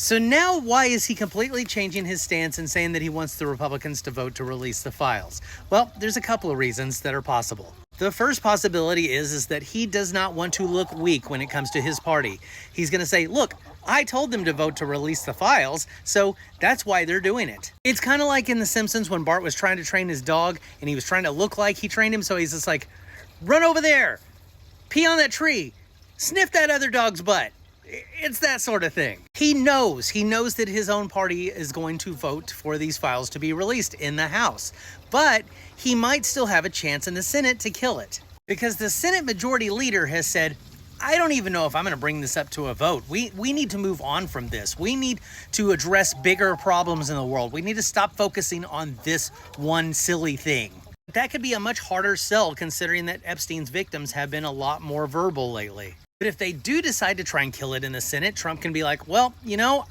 So now why is he completely changing his stance and saying that he wants the Republicans to vote to release the files? Well, there's a couple of reasons that are possible. The first possibility is that he does not want to look weak when it comes to his party. He's going to say, look, I told them to vote to release the files, so that's why they're doing it. It's kind of like in The Simpsons when Bart was trying to train his dog and he was trying to look like he trained him, so he's just like, run over there, pee on that tree, sniff that other dog's butt. It's that sort of thing. He knows that his own party is going to vote for these files to be released in the House, but he might still have a chance in the Senate to kill it. Because the Senate Majority Leader has said, I don't even know if I'm going to bring this up to a vote. We need to move on from this. We need to address bigger problems in the world. We need to stop focusing on this one silly thing. That could be a much harder sell considering that Epstein's victims have been a lot more verbal lately. But if they do decide to try and kill it in the Senate, Trump can be like, well,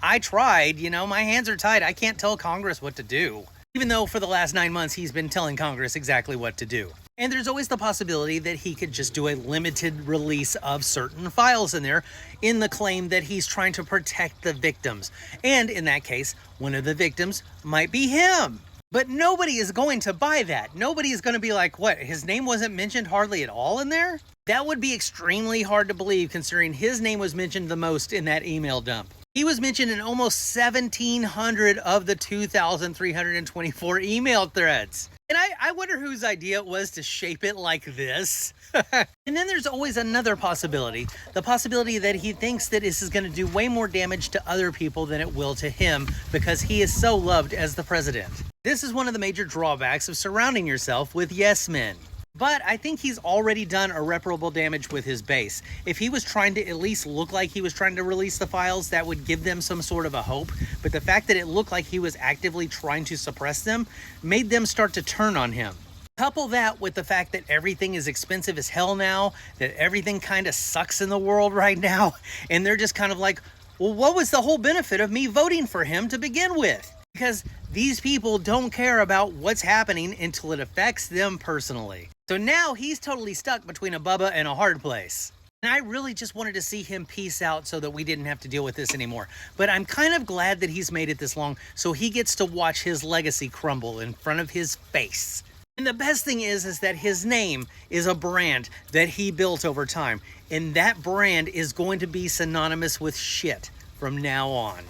I tried, my hands are tied. I can't tell Congress what to do. Even though for the last 9 months, he's been telling Congress exactly what to do. And there's always the possibility that he could just do a limited release of certain files in there in the claim that he's trying to protect the victims. And in that case, one of the victims might be him. But nobody is going to buy that. Nobody is going to be like, what, his name wasn't mentioned hardly at all in there? That would be extremely hard to believe considering his name was mentioned the most in that email dump. He was mentioned in almost 1,700 of the 2,324 email threads. And I wonder whose idea it was to shape it like this. And then there's always another possibility. The possibility that he thinks that this is going to do way more damage to other people than it will to him because he is so loved as the president. This is one of the major drawbacks of surrounding yourself with yes men. But I think he's already done irreparable damage with his base. If he was trying to at least look like he was trying to release the files, that would give them some sort of a hope. But the fact that it looked like he was actively trying to suppress them made them start to turn on him. Couple that with the fact that everything is expensive as hell now, that everything kind of sucks in the world right now, and they're just kind of like, well, what was the whole benefit of me voting for him to begin with? Because these people don't care about what's happening until it affects them personally. So now he's totally stuck between a Bubba and a hard place. And I really just wanted to see him peace out so that we didn't have to deal with this anymore. But I'm kind of glad that he's made it this long so he gets to watch his legacy crumble in front of his face. And the best thing is that his name is a brand that he built over time. And that brand is going to be synonymous with shit from now on.